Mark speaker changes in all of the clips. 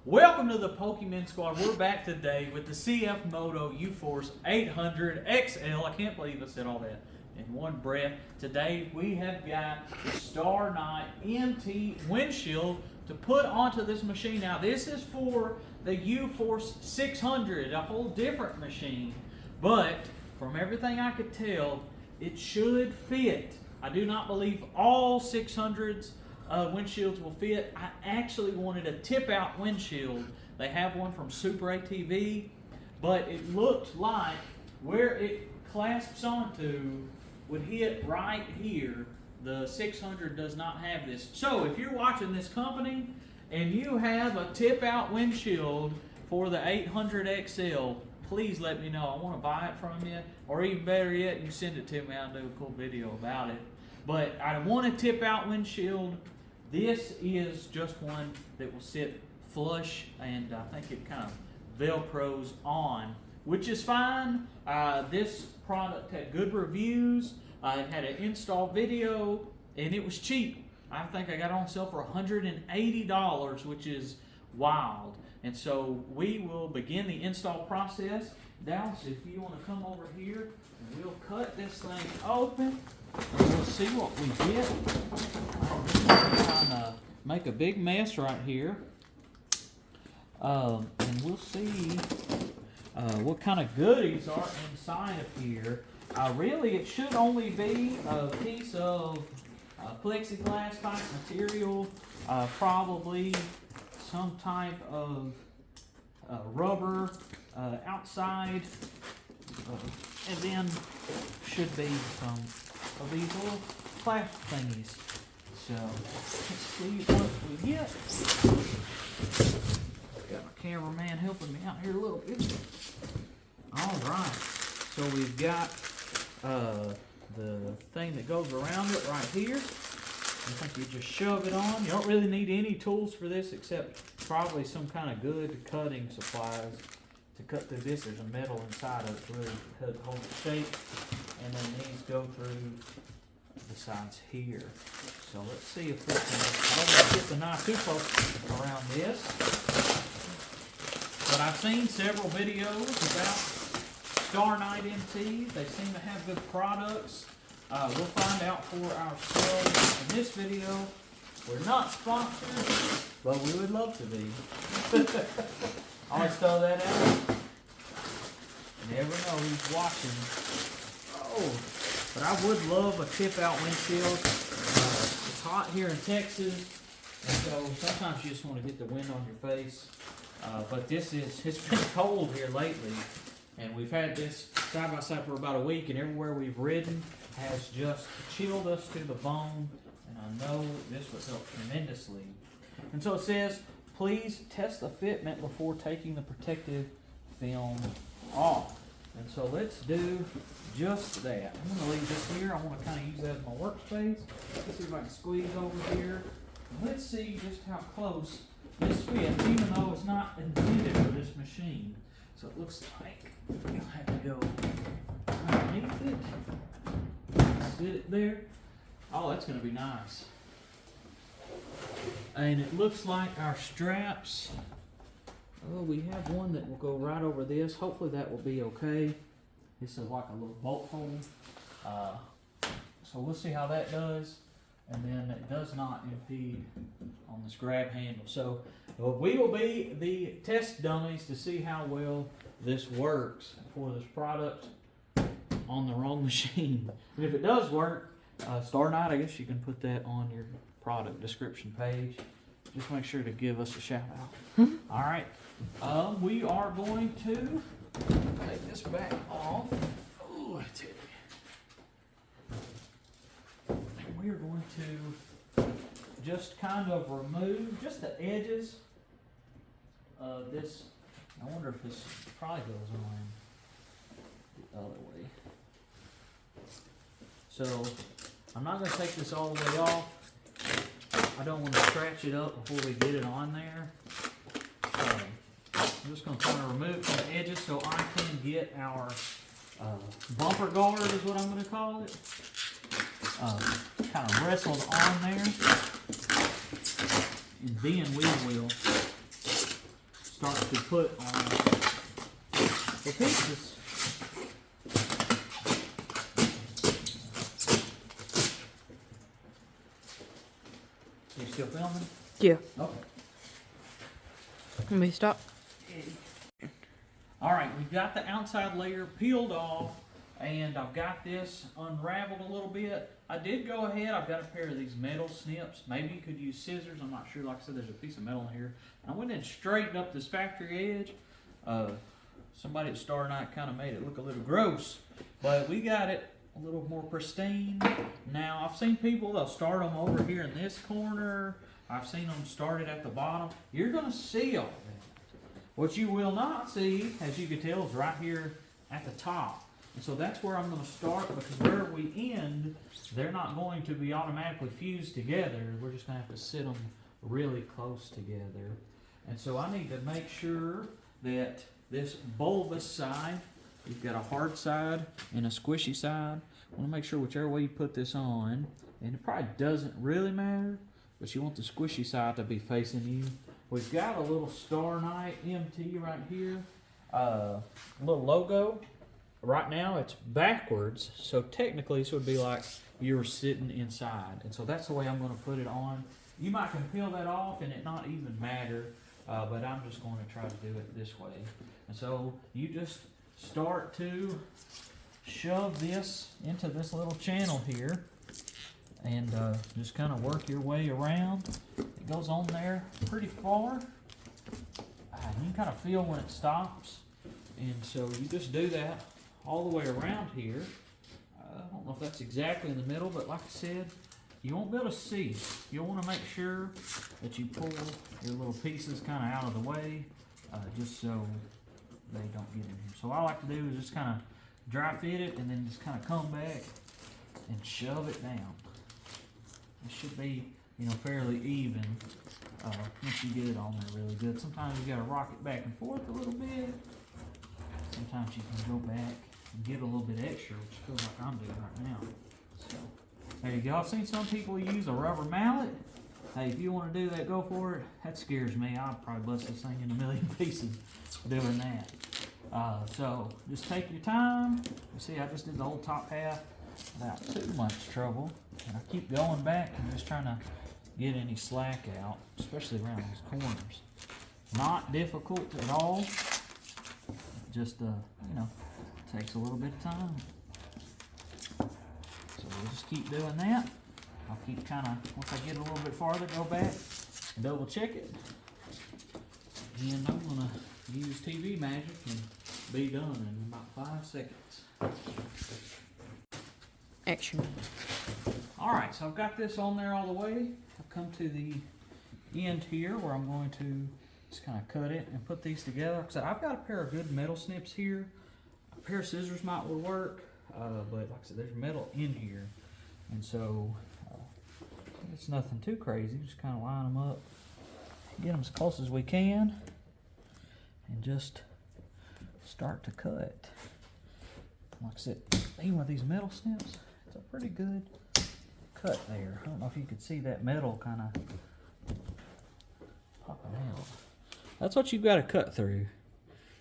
Speaker 1: Welcome to the Pokemon Squad. We're back today with the Cfmoto Uforce 800 XL. I can't believe I said all that in one breath. Today we have got the Starknight MT Windshield to put onto this machine. Now this is for the Uforce 600, a whole different machine, but from everything I could tell, it should fit. I do not believe all 600s windshields will fit. I actually wanted a tip-out windshield. They have one from Super ATV, but it looked like where it clasps onto would hit right here. The 600 does not have this. So if you're watching this company and you have a tip-out windshield for the 800 XL, please let me know. I want to buy it from you, or even better yet, you send it to me. I'll do a cool video about it. But I want a tip-out windshield. This is just one that will sit flush, and I think it kind of velcros on, which is fine. This product had good reviews. It had an install video, and it was cheap. I think I got it on sale for $180, which is wild. And so we will begin the install process. Dallas, if you want to come over here, and we'll cut this thing open. We'll see what we get. I'm trying to make a big mess right here. And we'll see what kind of goodies are inside of here. Really, it should only be a piece of plexiglass type material, probably some type of rubber outside, and then should be some of these little plastic thingies. So let's see what we get. Got my cameraman helping me out here a little bit. Alright, so we've got the thing that goes around it right here. I think you just shove it on. You don't really need any tools for this except probably some kind of good cutting supplies to cut through this. There's a metal inside of it to really hold it shape. And then these go through the sides here. So let's see if we can, I don't want to get the knife too close around this. But I've seen several videos about Starknight MT. They seem to have good products. We'll find out for ourselves in this video. We're not sponsored, but we would love to be. Always throw that out. Never know who's watching. Oh, but I would love a tip-out windshield. It's hot here in Texas, and so sometimes you just want to get the wind on your face. But it's been cold here lately, and we've had this side by side for about a week, and everywhere we've ridden has just chilled us to the bone, and I know this would help tremendously. And so it says, please test the fitment before taking the protective film off. And so let's do just that. I'm going to leave this here. I want to kind of use that as my workspace. Let's see if I can squeeze over here. And let's see just how close this fits, even though it's not intended for this machine. So it looks like you'll have to go underneath it. Sit it there. Oh, that's going to be nice. And it looks like our straps, oh, we have one that will go right over this. Hopefully that will be okay. This is like a little bolt hole. So we'll see how that does. And then it does not impede on this grab handle. So we will be the test dummies to see how well this works for this product on the wrong machine. And if it does work, Starknight, I guess you can put that on your product description page. Just make sure to give us a shout out. All right. We are going to take this back off. Oh, that's heavy. And we are going to just kind of remove just the edges of this. I wonder if this probably goes on the other way. So I'm not going to take this all the way off. I don't want to scratch it up before we get it on there. I'm just going to kind of remove some edges so I can get our bumper guard is what I'm going to call it. Kind of wrestled on there. And then we will start to put on the pieces. You still filming?
Speaker 2: Yeah.
Speaker 1: Okay.
Speaker 2: Let me stop.
Speaker 1: All right, we've got the outside layer peeled off, and I've got this unraveled a little bit. I did go ahead, I've got a pair of these metal snips. Maybe you could use scissors, I'm not sure. Like I said, there's a piece of metal in here. And I went and straightened up this factory edge. Somebody at Starknight kind of made it look a little gross, but we got it a little more pristine. Now, I've seen people, they'll start them over here in this corner. I've seen them started at the bottom. You're gonna see all that. What you will not see, as you can tell, is right here at the top. And so that's where I'm going to start, because where we end, they're not going to be automatically fused together. We're just going to have to sit them really close together. And so I need to make sure that this bulbous side, you've got a hard side and a squishy side. I want to make sure whichever way you put this on, and it probably doesn't really matter, but you want the squishy side to be facing you. We've got a little Starknight MT right here, little logo. Right now it's backwards, so technically this would be like you're sitting inside. And so that's the way I'm going to put it on. You might can peel that off and it not even matter, but I'm just going to try to do it this way. And so you just start to shove this into this little channel here, and just kind of work your way around. It goes on there pretty far. You can kind of feel when it stops, and so you just do that all the way around here. I don't know if that's exactly in the middle, but like I said, you won't be able to see. You'll want to make sure that you pull your little pieces kind of out of the way, just so they don't get in here. So what I like to do is just kind of dry fit it, and then just kind of come back and shove it down. It should be, fairly even once you get it on there really good. Sometimes you got to rock it back and forth a little bit. Sometimes you can go back and get a little bit extra, which feels like I'm doing right now. So there you go. I've seen some people use a rubber mallet. Hey, if you want to do that, go for it. That scares me. I'd probably bust this thing in a million pieces doing that. So just take your time. You see, I just did the whole top half without too much trouble. And I keep going back and just trying to get any slack out, especially around these corners. Not difficult at all. Just, takes a little bit of time. So we'll just keep doing that. I'll keep once I get a little bit farther, go back and double check it. And I'm gonna use TV magic and be done in about 5 seconds.
Speaker 2: Action.
Speaker 1: Alright, so I've got this on there all the way. I've come to the end here where I'm going to just kind of cut it and put these together. Like I said, I've got a pair of good metal snips here. A pair of scissors might work, but like I said, there's metal in here. And so it's nothing too crazy. Just kind of line them up, get them as close as we can, and just start to cut. Like I said, even with these metal snips, it's a pretty good cut there. I don't know if you could see that metal kind of popping out. That's what you've got to cut through.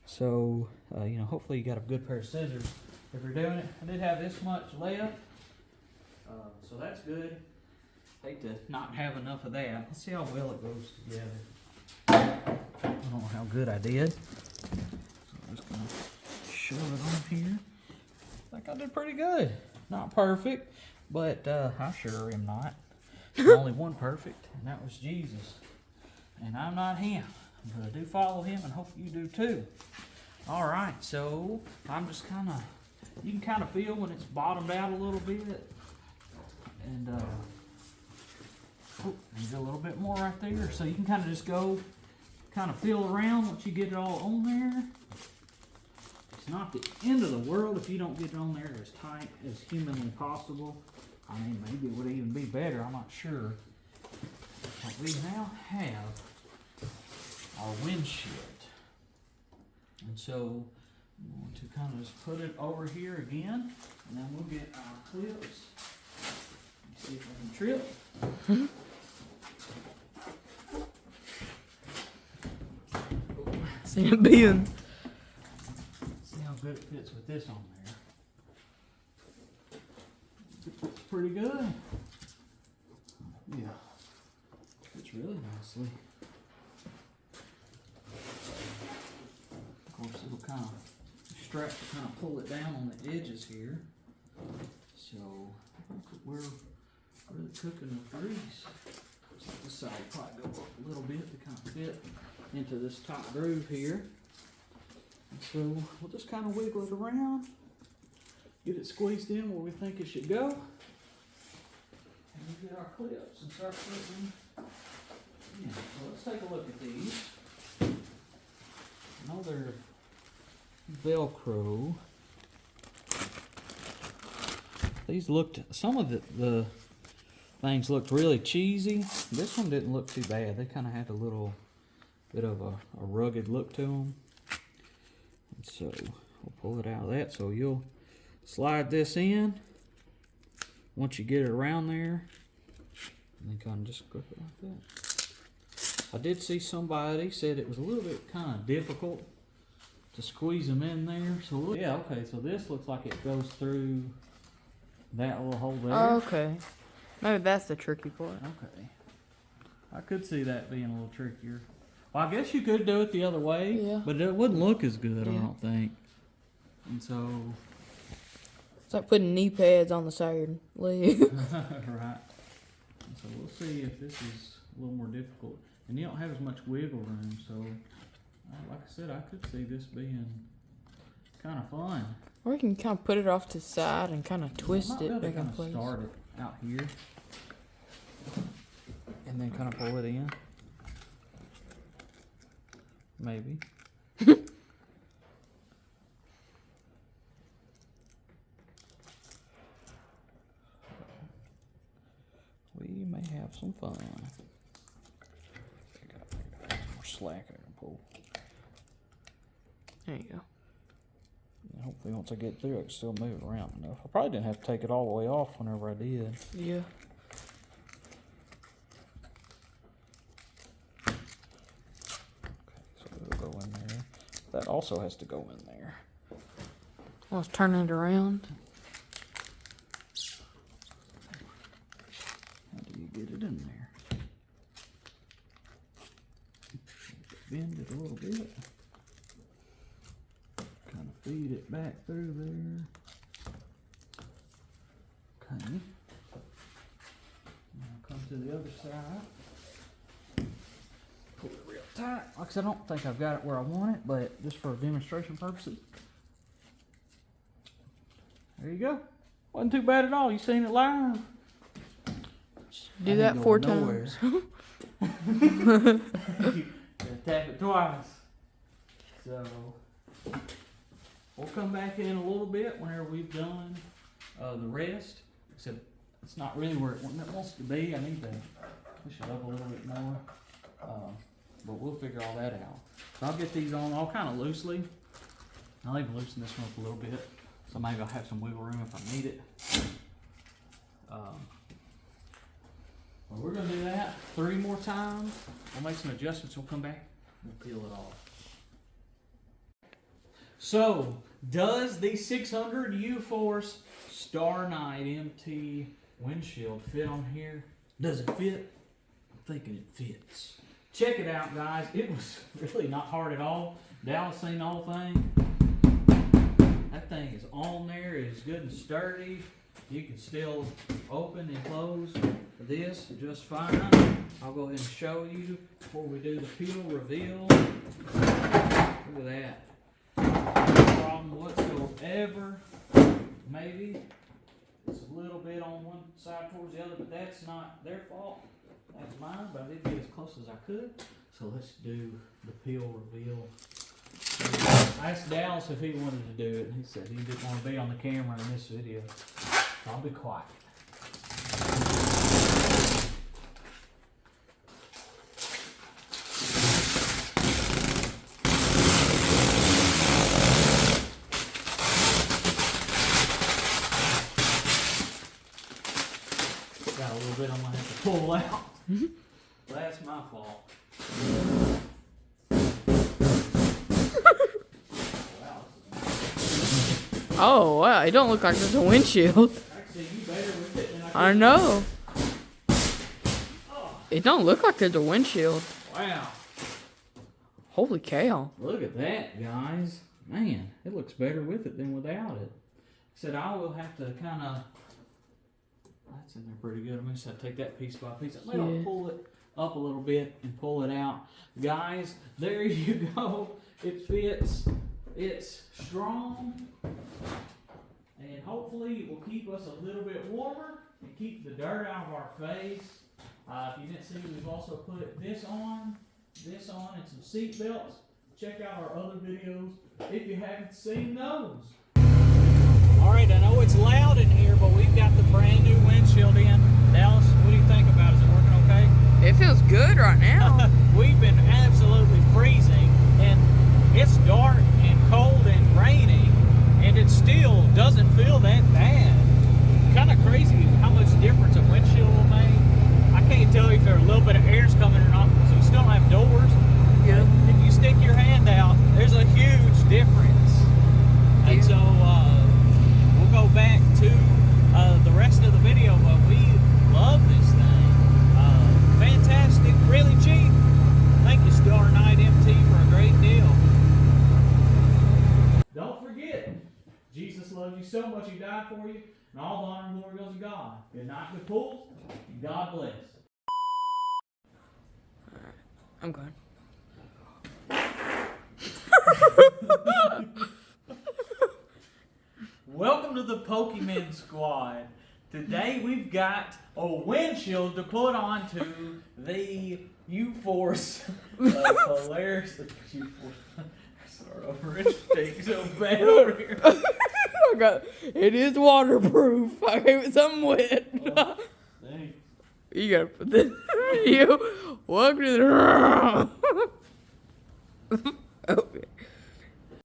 Speaker 1: So, hopefully you got a good pair of scissors if you're doing it. I did have this much left, so that's good. Hate to not have enough of that. Let's see how well it goes together. I don't know how good I did. So I'm just going to shove it on here. I think I did pretty good. Not perfect, but I sure am not. There's only one perfect, and that was Jesus. And I'm not him, but I do follow him, and hope you do too. All right, so I'm just you can kind of feel when it's bottomed out a little bit. And maybe a little bit more right there. So you can kind of just go, feel around once you get it all on there. It's not the end of the world if you don't get it on there as tight as humanly possible. I mean, maybe it would even be better, I'm not sure. But we now have our windshield. And so I'm going to kind of just put it over here again, and then we'll get our clips. Let's see if I can trip.
Speaker 2: See it being.
Speaker 1: See how good it fits with this on there. It fits pretty good. Yeah. Fits really nicely. Of course, it'll kind of strap to kind of pull it down on the edges here. So I think that we're really cooking with grease. So this side will probably go up a little bit to kind of fit into this top groove here. And so we'll just kind of wiggle it around, get it squeezed in where we think it should go. And we get our clips and start putting. Yeah, so let's take a look at these. I know they're Velcro. These looked, some of the things looked really cheesy. This one didn't look too bad. They kind of had a little bit of a rugged look to them. And so we'll pull it out of that. So you'll slide this in once you get it around there, and then kind of just grip it like that. I did see somebody said it was a little bit kind of difficult to squeeze them in there. So look, yeah, okay. So this looks like it goes through that little hole there.
Speaker 2: Oh, okay. Maybe that's the tricky part.
Speaker 1: Okay. I could see that being a little trickier. Well, I guess you could do it the other way,
Speaker 2: Yeah.
Speaker 1: but it wouldn't look as good, I
Speaker 2: Yeah.
Speaker 1: don't think. And so,
Speaker 2: It's like putting knee pads on the side leg.
Speaker 1: right. And so we'll see if this is a little more difficult. And you don't have as much wiggle room, so like I said, I could see this being kind of fun.
Speaker 2: Or you can kind of put it off to the side and kind of twist it back in
Speaker 1: kind of
Speaker 2: place.
Speaker 1: start it out here, and then kind of pull it in. Maybe. We may have some fun. I got some more slack I can pull.
Speaker 2: There you go.
Speaker 1: And hopefully once I get through, I can still move it around enough. I probably didn't have to take it all the way off whenever I did.
Speaker 2: Yeah.
Speaker 1: So it'll go in there. That also has to go in there.
Speaker 2: I was turning it around.
Speaker 1: How do you get it in there? Bend it a little bit. Kind of feed it back through there. Okay. Now come to the other side. Pull it real tight. Like I said, I don't think I've got it where I want it, but just for demonstration purposes. There you go. Wasn't too bad at all. You seen it live?
Speaker 2: Do that 4 times.
Speaker 1: Gotta tap it twice. So we'll come back in a little bit whenever we've done the rest. Except it's not really where it wants to be. I need to push it up a little bit more. But we'll figure all that out. So I'll get these on all kind of loosely. I'll even loosen this one up a little bit. So maybe I'll have some wiggle room if I need it. Well, we're going to do that 3 more times. We'll make some adjustments. We'll come back and we'll peel it off. So, does the 600 Uforce Starknight MT windshield fit on here? Does it fit? I'm thinking it fits. Check it out, guys. It was really not hard at all. Dallas seen the whole thing. That thing is on there. It is good and sturdy. You can still open and close this just fine. I'll go ahead and show you before we do the peel reveal. Look at that. No problem whatsoever. Maybe it's a little bit on one side towards the other, but that's not their fault. That's mine, but I did get as close as I could. So let's do the peel reveal. I asked Dallas if he wanted to do it, and he said he didn't want to be on the camera in this video. So I'll be quiet. Got a little bit I'm gonna have to pull out. That's my fault.
Speaker 2: Oh, wow. It don't look like there's a windshield.
Speaker 1: Actually, you better with it than
Speaker 2: I know. It don't look like there's a windshield.
Speaker 1: Wow.
Speaker 2: Holy cow.
Speaker 1: Look at that, guys. Man, it looks better with it than without it. Said I will have to kind of. That's in there pretty good. I'm going to have to take that piece by piece. I'm going to pull it up a little bit and pull it out. Guys, there you go. It fits. It's strong. And hopefully it will keep us a little bit warmer and keep the dirt out of our face. If you didn't see, we've also put this on, and some seat belts. Check out our other videos if you haven't seen those. Alright, I know it's loud in here, but we've got the brand new windshield in. Dallas, what do you think about it? Is it working okay?
Speaker 2: It feels good right now.
Speaker 1: We've been absolutely freezing, and it's dark and cold and raining, and it still doesn't feel that bad. Kind of crazy how much difference a windshield will make. I can't tell you if there's a little bit of air's coming or not, because we still don't have doors.
Speaker 2: Yeah.
Speaker 1: If you stick your hand out, there's a huge difference. And so we'll go back to the rest of the video, but we love this thing. Fantastic, really cheap. Thank you, Starknight MT, for a great deal. Don't forget, Jesus loves you so much he died for you, and all the honor and glory goes to God. Good night, good pools, and God bless.
Speaker 2: I'm going.
Speaker 1: Welcome to the Pokemon Squad. Today we've got a windshield to put onto the Uforce Polaris. Start over. It stinks so bad over here.
Speaker 2: It is waterproof. I gave it something wet.
Speaker 1: Oh, thanks.
Speaker 2: You gotta put this in the video. Welcome to the